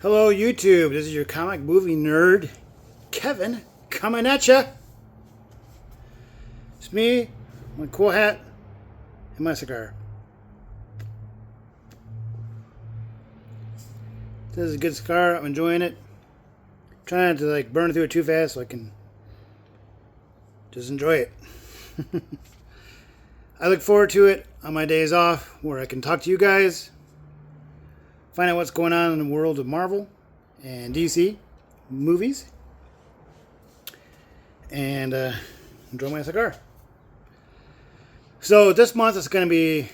Hello, YouTube. This is your comic movie nerd, Kevin, coming at ya. It's me, my cool hat, and my cigar. This is a good cigar. I'm enjoying it. Trying not to burn through it too fast so I can just enjoy it. I look forward to it on my days off where I can talk to you guys, find out what's going on in the world of Marvel and DC movies, and enjoy my cigar. So this month is going to be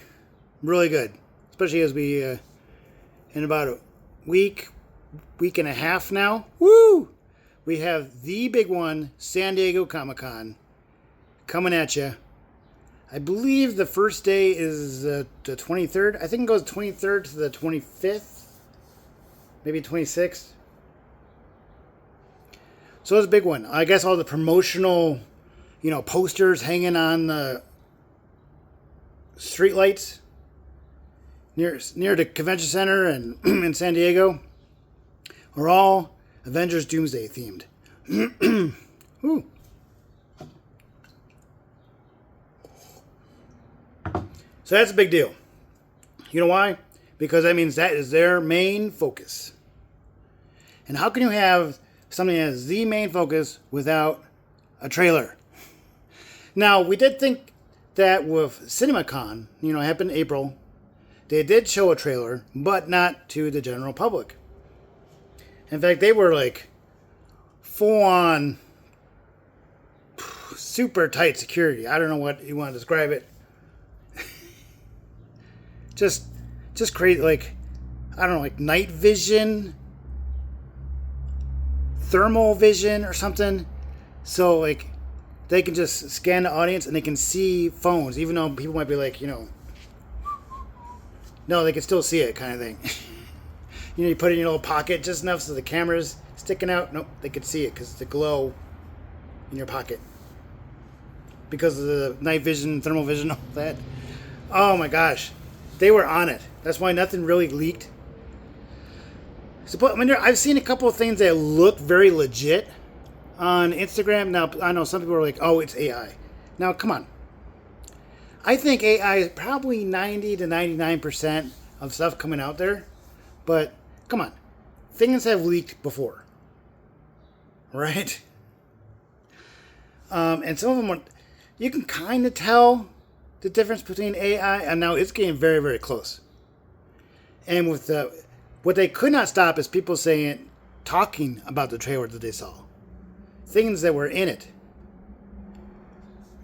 really good, especially as we in about a week and a half now. Woo! We have the big one, San Diego Comic-Con, coming at you. I believe the first day is the 23rd. I think it goes 23rd to the 25th. Maybe 26th. So it's a big one. I guess all the promotional, posters hanging on the streetlights near the convention center and in San Diego are all Avengers Doomsday themed. Ooh. So that's a big deal. You know why? Because that means that is their main focus. And how can you have something as the main focus without a trailer? Now, we did think that with CinemaCon, happened in April, they did show a trailer, but not to the general public. In fact, they were full on super tight security. I don't know what you want to describe it. Just create night vision, thermal vision or something. So they can just scan the audience and they can see phones, even though people might be no, they can still see it kind of thing. You put it in your little pocket just enough so the camera's sticking out. Nope, they could see it because it's the glow in your pocket. Because of the night vision, thermal vision, all that. Oh my gosh. They were on it. That's why nothing really leaked. So, I've seen a couple of things that look very legit on Instagram. Now, I know some people are like, oh, it's AI. Now, come on. I think AI is probably 90 to 99% of stuff coming out there. But, come on. Things have leaked before. Right? And some of them, you can kind of tell the difference between AI, and now it's getting very, very close. And with what they could not stop is people talking about the trailer that they saw. Things that were in it.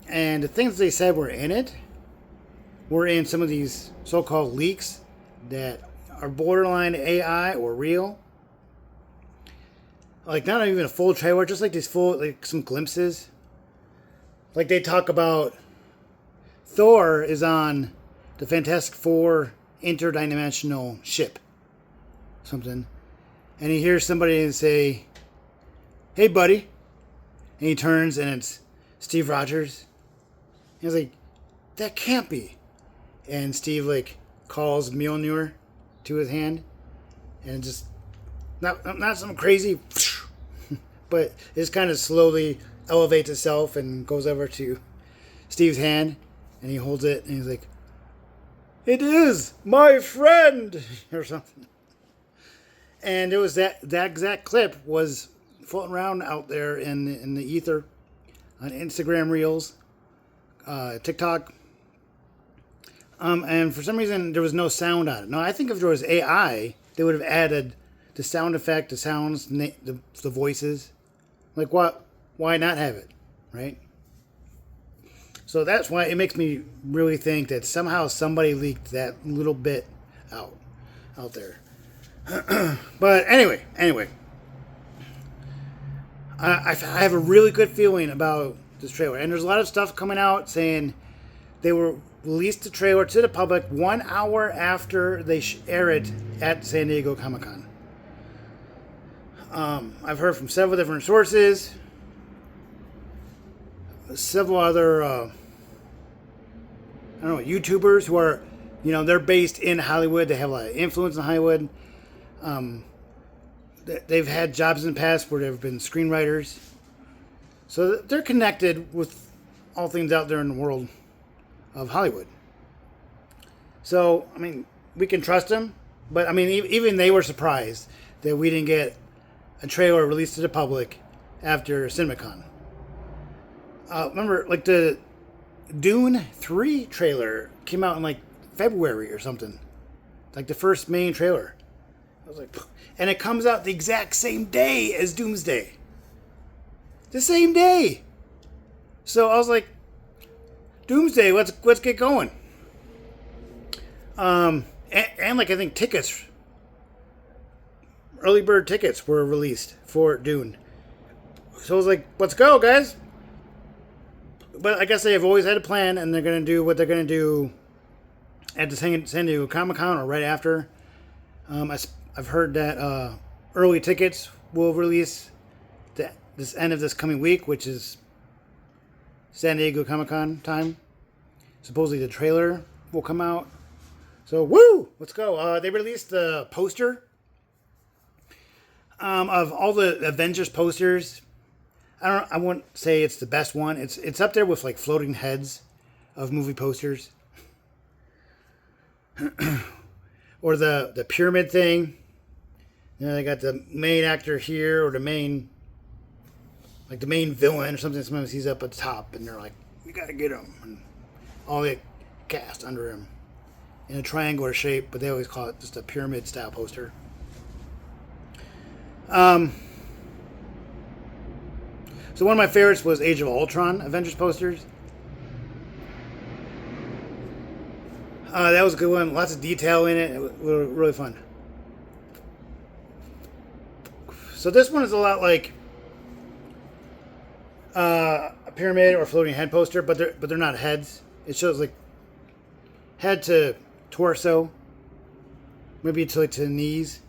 And the things they said were in it were in some of these so-called leaks that are borderline AI or real. Not even a full trailer, just these full, some glimpses. They talk about Thor is on the Fantastic Four interdimensional ship. Something. And he hears somebody say, "Hey, buddy." And he turns and it's Steve Rogers. He's like, "That can't be." And Steve calls Mjolnir to his hand. And just, not something crazy, but it just kind of slowly elevates itself and goes over to Steve's hand. And he holds it, and he's like, "It is my friend," or something. And it was that exact clip was floating around out there in the ether, on Instagram Reels, TikTok. And for some reason, there was no sound on it. Now, I think if there was AI, they would have added the sound effect, the sounds, the voices. Why not have it, right? So that's why it makes me really think that somehow somebody leaked that little bit out there. But anyway, I have a really good feeling about this trailer. And there's a lot of stuff coming out saying they were released the trailer to the public 1 hour after they air it at San Diego Comic-Con. I've heard from several different sources. Several other YouTubers who are, they're based in Hollywood. They have a lot of influence in Hollywood. they've had jobs in the past where they've been screenwriters. So they're connected with all things out there in the world of Hollywood. So, I mean, we can trust them. But, I mean, even they were surprised that we didn't get a trailer released to the public after CinemaCon. Remember, like, the Dune 3 trailer came out in, like, February or something. Like, the first main trailer. I was like, and it comes out the exact same day as Doomsday. The same day. So I was like, Doomsday, let's get going. And like I think tickets, early bird tickets were released for Dune. So I was like, let's go, guys. But I guess they have always had a plan, and they're going to do what they're going to do at the San Diego Comic-Con or right after. I've heard that early tickets will release this end of this coming week, which is San Diego Comic-Con time. Supposedly the trailer will come out. So, woo! Let's go. They released the poster of all the Avengers posters. I wouldn't say it's the best one. It's up there with like floating heads of movie posters. Or the pyramid thing. You know, they got the main actor here, or the main villain or something. Sometimes he's up at the top, and they're like, "We gotta get him," and all the cast under him in a triangular shape, but they always call it just a pyramid style poster. So one of my favorites was Age of Ultron Avengers posters. That was a good one. Lots of detail in it. It was really fun. So this one is a lot like a pyramid or floating head poster, but they're not heads. It shows like head to torso, maybe to like to the knees.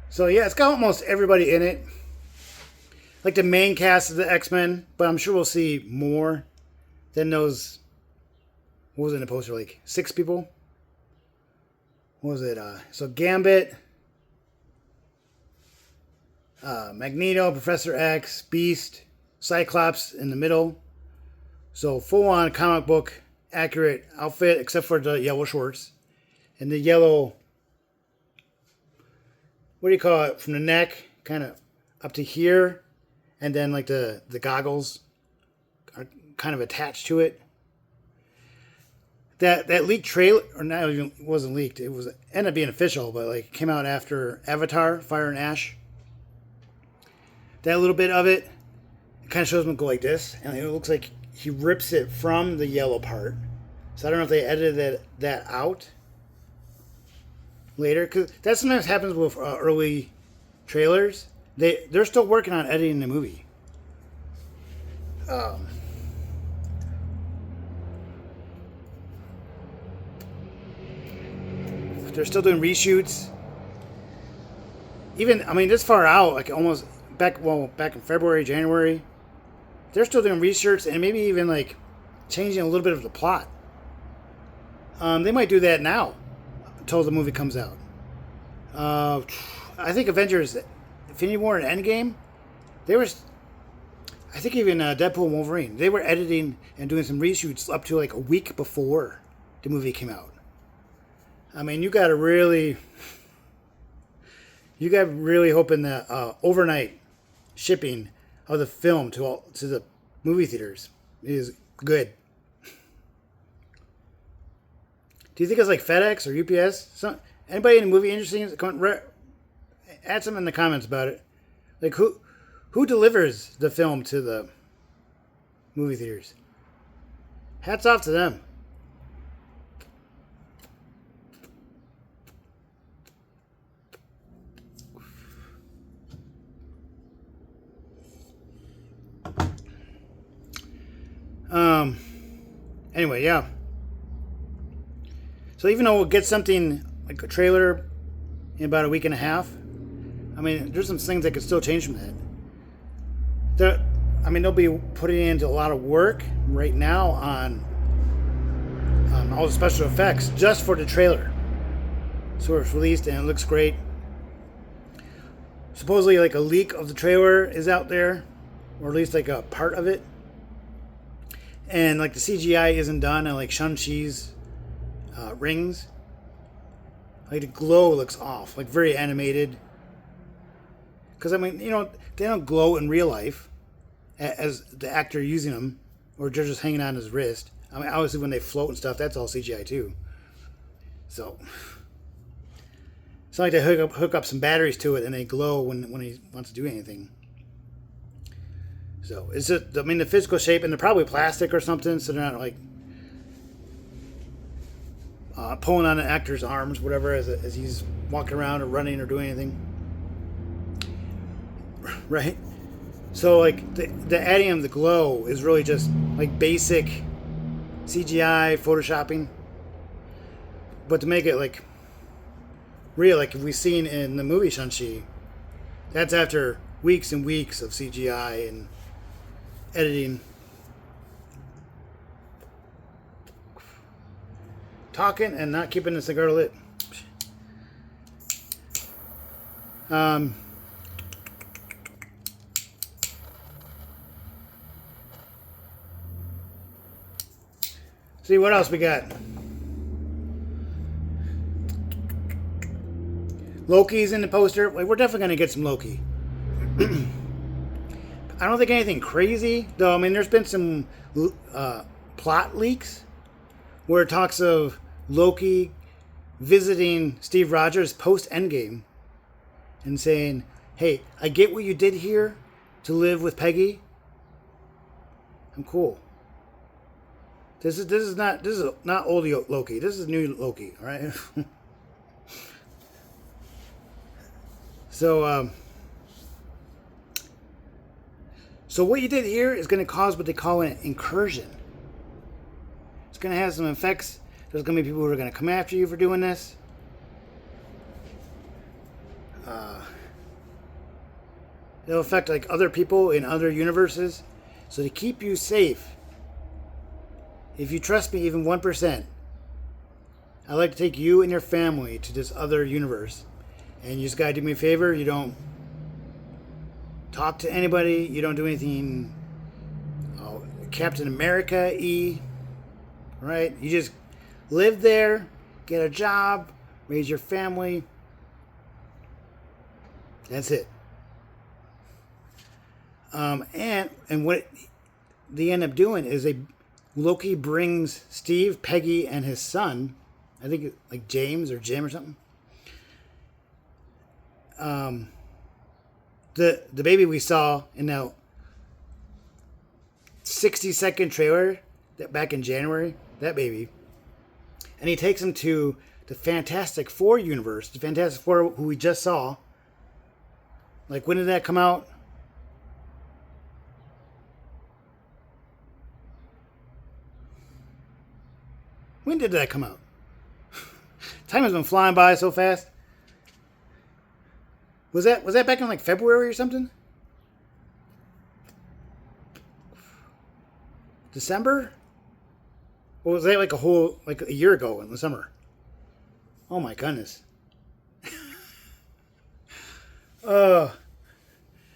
So yeah, it's got almost everybody in it. Like the main cast of the X-Men, but I'm sure we'll see more than those. What was in the poster? Like 6 people? What was it? So Gambit, Magneto, Professor X, Beast, Cyclops in the middle. So full-on comic book accurate outfit, except for the yellow shorts. And the yellow, what do you call it? From the neck, kind of up to here. And then like the goggles are kind of attached to it. That leaked trailer, or not even, it wasn't leaked. It was ended up being official, but like came out after Avatar, Fire and Ash. That little bit of it kind of shows him go like this, and it looks like he rips it from the yellow part. So I don't know if they edited that out later, because that sometimes happens with early trailers. They're still working on editing the movie. They're still doing reshoots. Even, I mean, this far out, like almost back in February, January, they're still doing reshoots and maybe even like changing a little bit of the plot. They might do that now until the movie comes out. I think Avengers Infinity War and Endgame, I think even Deadpool and Wolverine, they were editing and doing some reshoots up to like a week before the movie came out. I mean, you got to really hoping that overnight shipping of the film to the movie theaters is good. Do you think it's like FedEx or UPS? Anybody in the movie industry? Add something in the comments about it. Like who delivers the film to the movie theaters? Hats off to them. Anyway, yeah. So even though we'll get something like a trailer in about a week and a half, I mean, there's some things that could still change from that. I mean, they'll be putting into a lot of work right now on all the special effects just for the trailer. So it's released and it looks great. Supposedly, like a leak of the trailer is out there, or at least like a part of it. And like the CGI isn't done on like Shang-Chi's rings. Like the glow looks off, like very animated. Because I mean, they don't glow in real life as the actor using them, or they're just hanging on his wrist. I mean, obviously when they float and stuff, that's all CGI too. So it's not like they hook up some batteries to it and they glow when he wants to do anything. So it's just, I mean, the physical shape, and they're probably plastic or something, so they're not like pulling on an actor's arms, whatever, as he's walking around or running or doing anything. Right? So like the adding of the glow is really just like basic CGI photoshopping, but to make it like real, like we've seen in the movie Shang-Chi, that's after weeks and weeks of CGI and editing. Talking and not keeping the cigar lit. See what else we got. Loki's in the poster. Like, we're definitely gonna get some Loki. I don't think anything crazy though. I mean, there's been some plot leaks where it talks of Loki visiting Steve Rogers post Endgame and saying, "Hey, I get what you did here to live with Peggy. I'm cool. This is not old Loki. This is new Loki, all right?" So what you did here is going to cause what they call an incursion. It's going to have some effects. There's going to be people who are going to come after you for doing this. It'll affect like other people in other universes. So to keep you safe, if you trust me even 1%, I'd like to take you and your family to this other universe. And you just got to do me a favor. You don't talk to anybody. You don't do anything Captain America-y. Right? You just live there, get a job, raise your family. That's it. And what they end up doing is Loki brings Steve, Peggy, and his son, I think like James or Jim or something. The baby we saw in that 60-second trailer that back in January, that baby, and he takes him to the Fantastic Four universe, the Fantastic Four who we just saw. Like, when did that come out? When did that come out? Time has been flying by so fast. Was that back in like February or something? December? Or was that like a year ago in the summer? Oh my goodness. Someone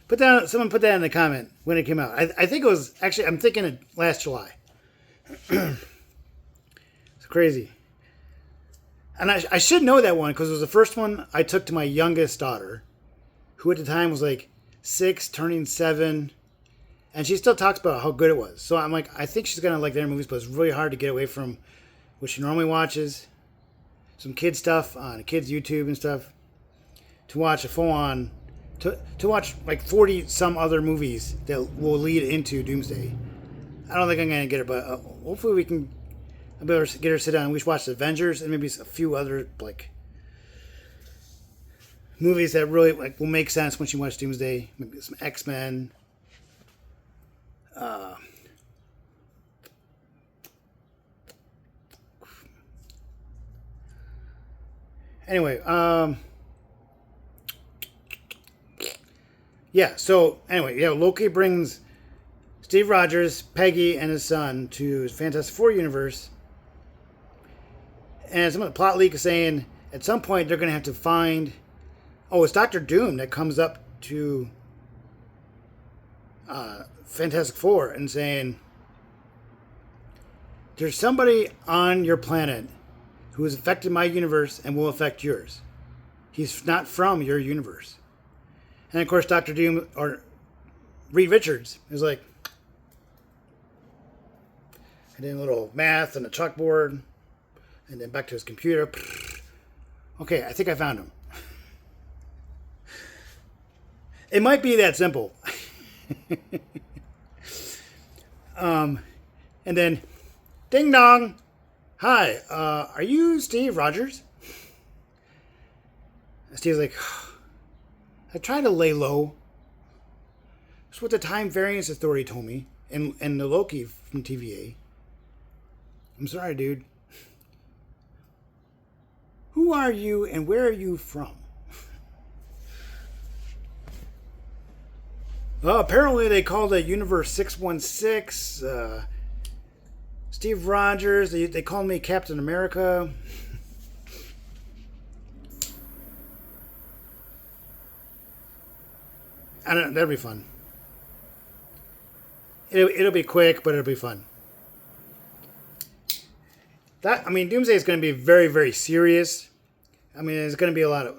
put that in the comment when it came out. I think it was actually, I'm thinking of last July. It's crazy. And I should know that one because it was the first one I took to my youngest daughter, who at the time was like 6, turning 7. And she still talks about how good it was. So I'm like, I think she's going to like their movies, but it's really hard to get away from what she normally watches. Some kid stuff on kids' YouTube and stuff. To watch a full-on... To watch like 40 some other movies that will lead into Doomsday. I don't think I'm going to get it, but hopefully we can... I'll be able to get her to sit down and we should watch the Avengers and maybe a few other like movies that really like will make sense when she watches Doomsday. Maybe some X-Men. Anyway, yeah. So anyway, yeah. Loki brings Steve Rogers, Peggy, and his son to Fantastic Four universe. And some of the plot leak is saying at some point they're going to have to find. Oh, it's Doctor Doom that comes up to Fantastic Four and saying, there's somebody on your planet who has affected my universe and will affect yours. He's not from your universe. And of course, Doctor Doom, or Reed Richards, is like, and then a little math and a chalkboard, and then back to his computer. Okay, I think I found him. It might be that simple. And then, ding dong. Hi, are you Steve Rogers? Steve's like, I tried to lay low. That's what the Time Variance Authority told me, and the Loki from TVA. I'm sorry, dude. Who are you and where are you from? Apparently they called it Universe 616. Steve Rogers, they called me Captain America. I don't know, that'll be fun. It'll be quick, but it'll be fun. Doomsday is going to be very, very serious. There's going to be a lot of...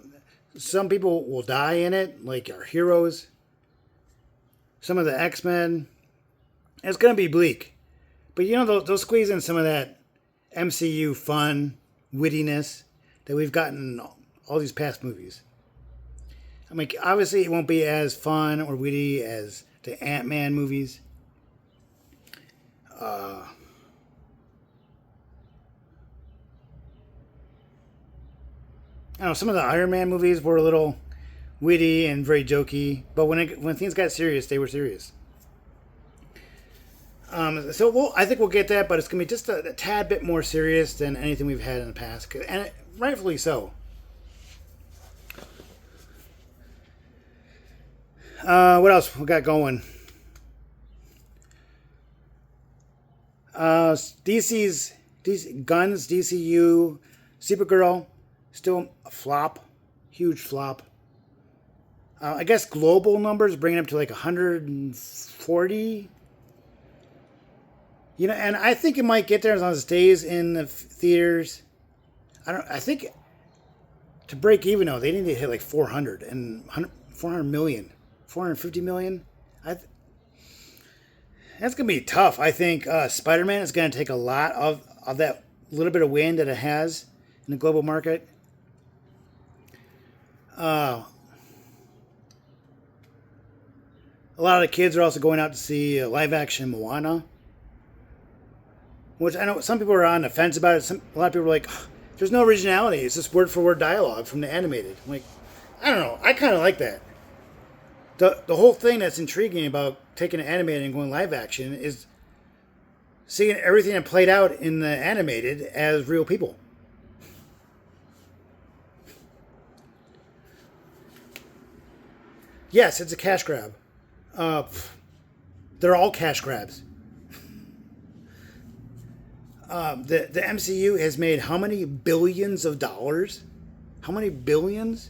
Some people will die in it, like our heroes. Some of the X-Men. It's going to be bleak. But they'll squeeze in some of that MCU fun, wittiness that we've gotten in all these past movies. Obviously it won't be as fun or witty as the Ant-Man movies. I don't know, some of the Iron Man movies were a little witty and very jokey, but when things got serious, they were serious. I think we'll get that, but it's going to be just a tad bit more serious than anything we've had in the past, and rightfully so. What else we got going? DC Guns, DCU, Supergirl, still a flop, huge flop. I guess global numbers bring it up to like 140. And I think it might get there as long as it stays in the theaters. I think to break even though, they need to hit like 400 million, 450 million. That's going to be tough. I think Spider-Man is going to take a lot of that little bit of wind that it has in the global market. A lot of the kids are also going out to see live action Moana, which I know some people are on the fence about it. A lot of people are like, there's no originality. It's just word for word dialogue from the animated. I'm like, I don't know. I kind of like that. The whole thing that's intriguing about taking an animated and going live action is seeing everything that played out in the animated as real people. Yes, it's a cash grab. They're all cash grabs. The MCU has made how many billions of dollars? How many billions?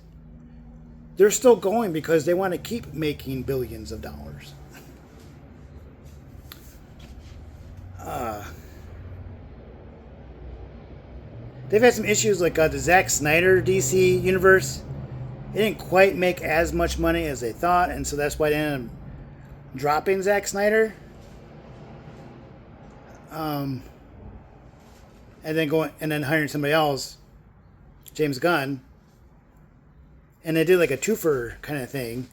They're still going because they want to keep making billions of dollars. They've had some issues like the Zack Snyder DC universe. It didn't quite make as much money as they thought, and so that's why they ended up dropping Zack Snyder. And then hiring somebody else, James Gunn. And they did like a twofer kind of thing.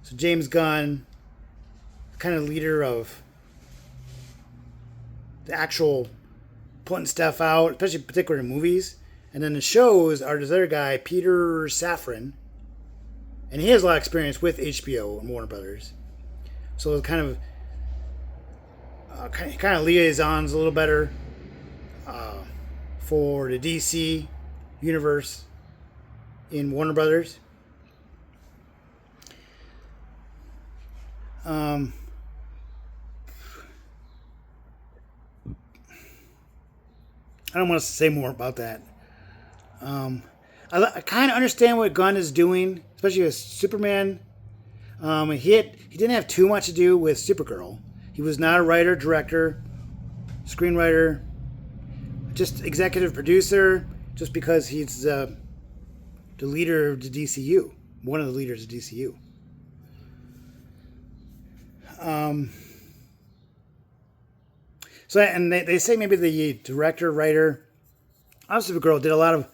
So James Gunn, kind of leader of the actual putting stuff out, especially particular movies. And then the shows are this other guy, Peter Safran. And he has a lot of experience with HBO and Warner Brothers. So it kind of liaisons a little better for the DC universe in Warner Brothers. I don't want to say more about that. I kind of understand what Gunn is doing, especially with Superman. He didn't have too much to do with Supergirl. He was not a writer, director, screenwriter, just executive producer. Just because he's the leader of the DCU, one of the leaders of DCU. So, and they say maybe the director, writer of Supergirl did a lot of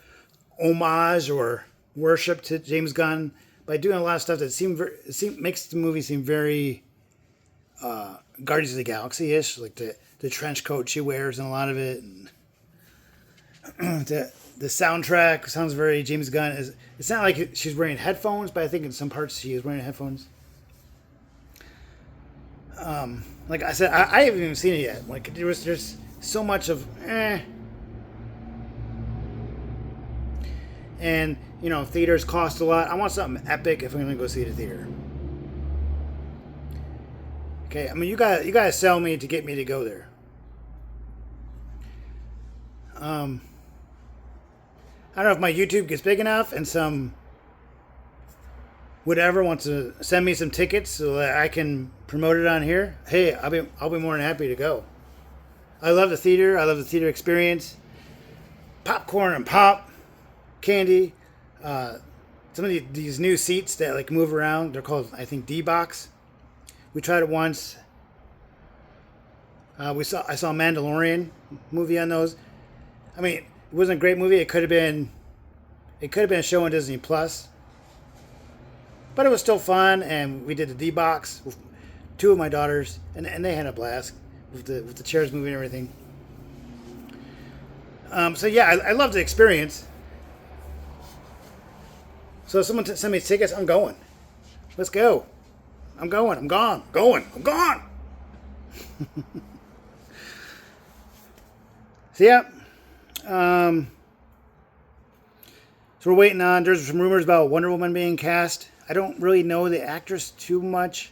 homage or worship to James Gunn by doing a lot of stuff that makes the movie seem very Guardians of the Galaxy-ish, like the trench coat she wears in a lot of it, and the soundtrack sounds very James Gunn. It's not like she's wearing headphones, but I think in some parts she is wearing headphones. Like I said, I haven't even seen it yet. Like there's so much of and theaters cost a lot. I want something epic if I'm gonna go see it at the theater. Okay, I mean you gotta sell me to get me to go there. I don't know if my YouTube gets big enough and some whatever wants to send me some tickets so that I can promote it on here. Hey, I'll be more than happy to go. I love the theater. I love the theater experience. Popcorn and pop, candy. Some of these new seats that like move around. They're called, I think, D-Box. We tried it once. I saw Mandalorian movie on those. I mean, it wasn't a great movie. It could have been a show on Disney Plus. But it was still fun, and we did the D-Box with two of my daughters, and they had a blast with the chairs moving and everything. So yeah, I love the experience. So if someone send me tickets, I'm going. Let's go. I'm going. I'm gone. I'm gone. So yeah. So we're waiting on. There's some rumors about Wonder Woman being cast. I don't really know the actress too much.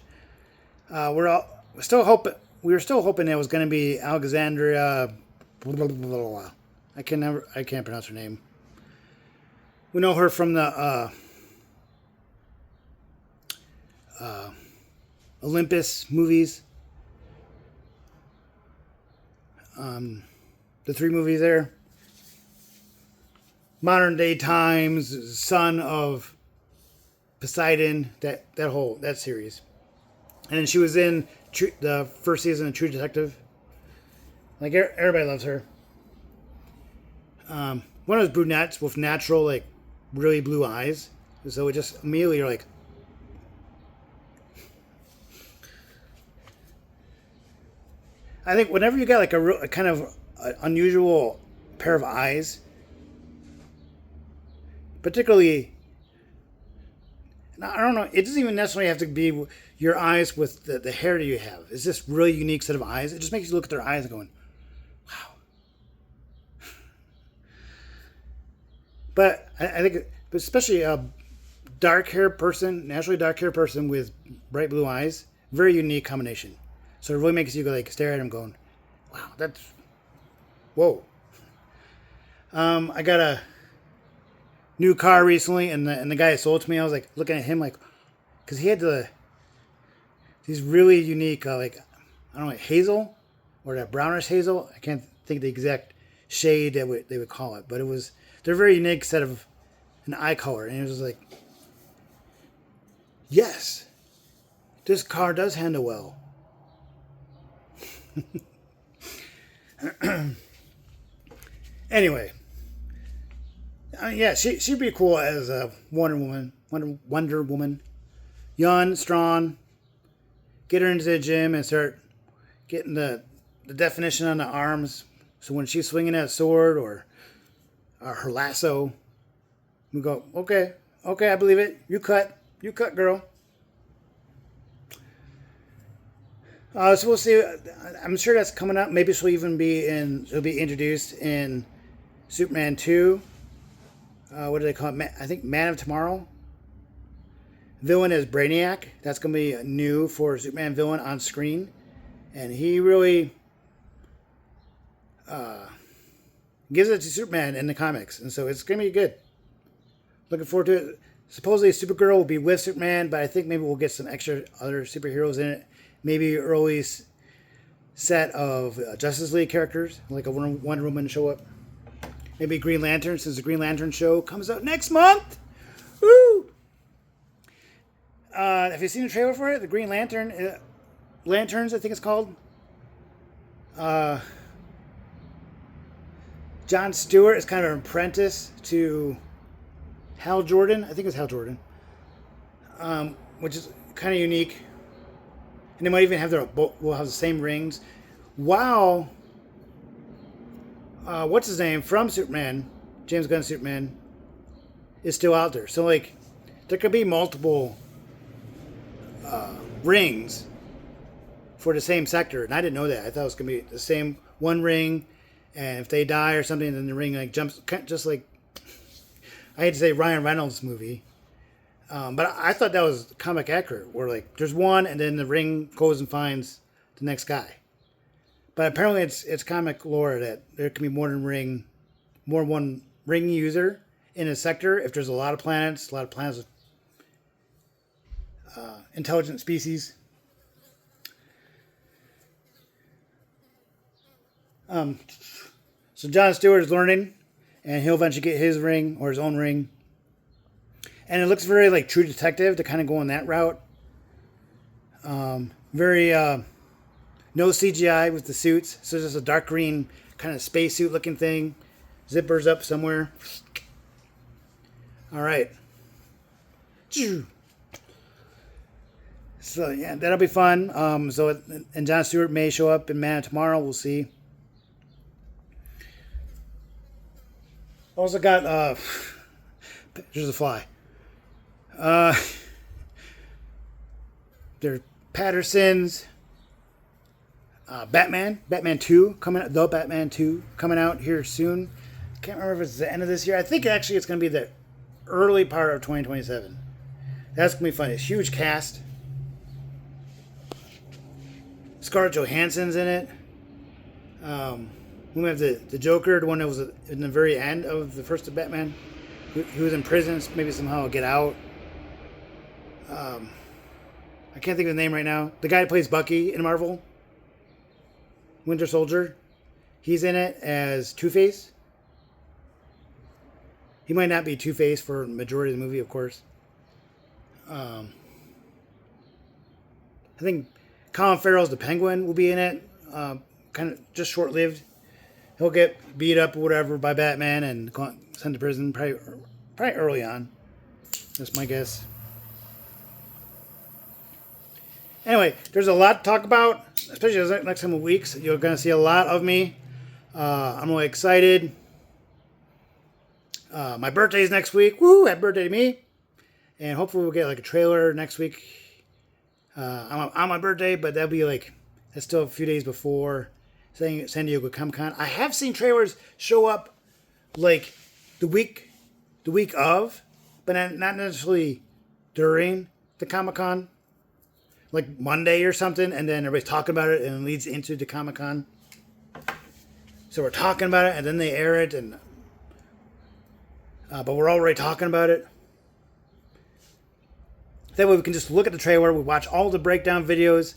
We were still hoping it was going to be Alexandria. I can't pronounce her name. We know her from the Olympus movies. The 3 movies there. Modern Day Times, Son of Poseidon, that series. And then she was in the first season of True Detective. Like, everybody loves her. One of those brunettes with natural, like, really blue eyes. So it just immediately you're like, I think whenever you got like a kind of unusual pair of eyes, particularly, I don't know, it doesn't even necessarily have to be your eyes with the hair that you have. It's just really unique set of eyes. It just makes you look at their eyes and going, wow. But I think, especially a dark hair person, naturally dark hair person with bright blue eyes, very unique combination. So it really makes you go like stare at him going, wow, that's, whoa. I got a new car recently, and the guy that sold it to me, I was like looking at him like, because he had these really unique, like, I don't know, hazel or that brownish hazel. I can't think the exact shade that they would call it, but they're a very unique set of an eye color, and it was like, yes, this car does handle well. Anyway, yeah, she'd be cool as a Wonder Woman, young, strong. Get her into the gym and start getting the definition on the arms. So when she's swinging that sword or her lasso, we go, okay, I believe it. You cut, girl. So we'll see. I'm sure that's coming up. Maybe she'll be introduced in Superman 2. What do they call it? I think Man of Tomorrow. Villain is Brainiac. That's going to be new for Superman villain on screen. And he really gives it to Superman in the comics, and so it's gonna be good. Looking forward to it. Supposedly Supergirl will be with Superman, but I think maybe we'll get some extra other superheroes in it. Maybe early set of Justice League characters, like a Wonder Woman show up. Maybe Green Lantern, since the Green Lantern show comes out next month. Woo! Have you seen the trailer for it? The Green Lantern, Lanterns, I think it's called. Jon Stewart is kind of an apprentice to Hal Jordan. I think it's Hal Jordan, which is kind of unique. And they might even have will have the same rings. Wow. What's his name from Superman? James Gunn's Superman is still out there. So like, there could be multiple rings for the same sector, and I didn't know that. I thought it was gonna be the same one ring, and if they die or something, then the ring like jumps, just like I hate to say Ryan Reynolds movie, but I thought that was comic accurate. Where like there's one, and then the ring goes and finds the next guy. But apparently it's comic lore that there can be more than one ring user in a sector if there's a lot of planets with intelligent species. So Jon Stewart is learning, and he'll eventually get his ring or his own ring. And it looks very like True Detective to kind of go in that route. Very no CGI with the suits, so just a dark green kind of spacesuit looking thing. Zippers up somewhere. All right. So yeah, that'll be fun. And Jon Stewart may show up in Man of Tomorrow. We'll see. Also got there's a fly. There's Patterson's Batman 2 coming out. The Batman 2 coming out here soon. Can't remember if it's the end of this year. I think actually it's going to be the early part of 2027. That's going to be fun. It's a huge cast. Scarlett Johansson's in it. We have the Joker, the one that was in the very end of the first Batman. He was in prison, maybe somehow get out. I can't think of the name right now. The guy that plays Bucky in Marvel, Winter Soldier, he's in it as Two-Face. He might not be Two-Face for the majority of the movie, of course. I think Colin Farrell's the Penguin will be in it. Kind of just short-lived. He'll get beat up or whatever by Batman and sent to prison probably early on. That's my guess. Anyway, there's a lot to talk about, especially the next couple of weeks. You're going to see a lot of me. I'm really excited. My birthday's next week. Woo! Happy birthday to me. And hopefully we'll get like a trailer next week on my birthday, but that'll be like, that's still a few days before San Diego Comic-Con. I have seen trailers show up like the week of, but not necessarily during the Comic-Con. Like Monday or something, and then everybody's talking about it, and it leads into the Comic-Con. So we're talking about it, and then they air it, and but we're already talking about it. That way we can just look at the trailer, we watch all the breakdown videos,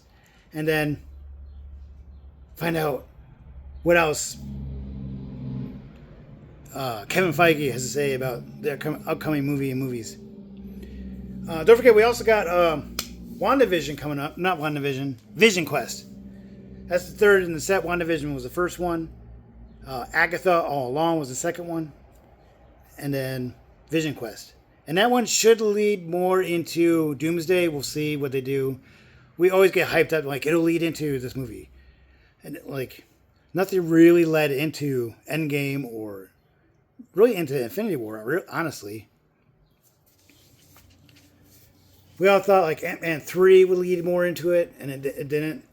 and then find out what else Kevin Feige has to say about their upcoming movie and movies. Don't forget, we also got WandaVision coming up. Not WandaVision, Vision Quest. That's the third in the set. WandaVision was the first one. Agatha All Along was the second one. And then Vision Quest. And that one should lead more into Doomsday. We'll see what they do. We always get hyped up, like, it'll lead into this movie. And, like, nothing really led into Endgame or really into Infinity War, honestly. We all thought, like, Ant-Man 3 would lead more into it, and it didn't.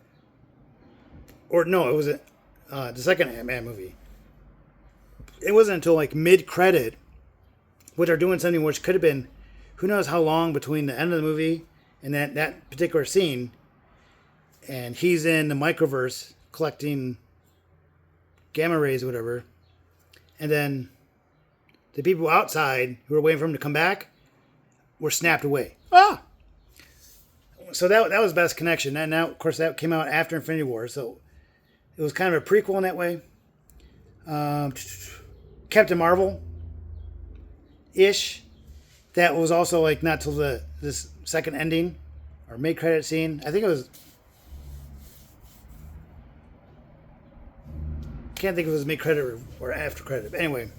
Or, no, it was the second Ant-Man movie. It wasn't until, like, mid-credit, which are doing something which could have been, who knows how long between the end of the movie and that particular scene, and he's in the microverse collecting gamma rays or whatever, and then the people outside who were waiting for him to come back were snapped away. Ah! So that was the best connection. And now, of course, that came out after Infinity War, so it was kind of a prequel in that way. Captain Marvel-ish. That was also like not till this second ending or mid-credit scene. I think it was... Can't think if it was mid-credit or after credit. But anyway,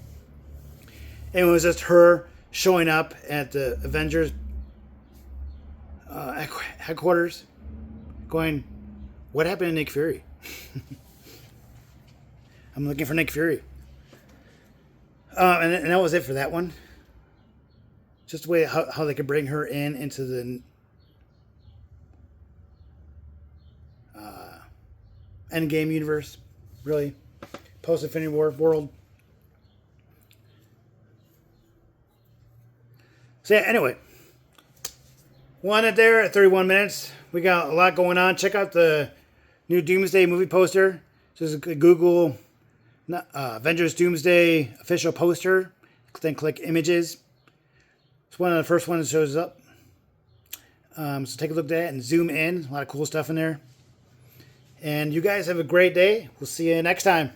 it was just her showing up at the Avengers headquarters going, what happened to Nick Fury? I'm looking for Nick Fury. And that was it for that one. Just the way how they could bring her into the Endgame universe, really. Post-Infinity War world. So yeah, anyway. We'll end it there at 31 minutes. We got a lot going on. Check out the new Doomsday movie poster. Just Google Avengers Doomsday official poster. Then click images. It's one of the first ones that shows up. So take a look at that and zoom in. A lot of cool stuff in there. And you guys have a great day. We'll see you next time.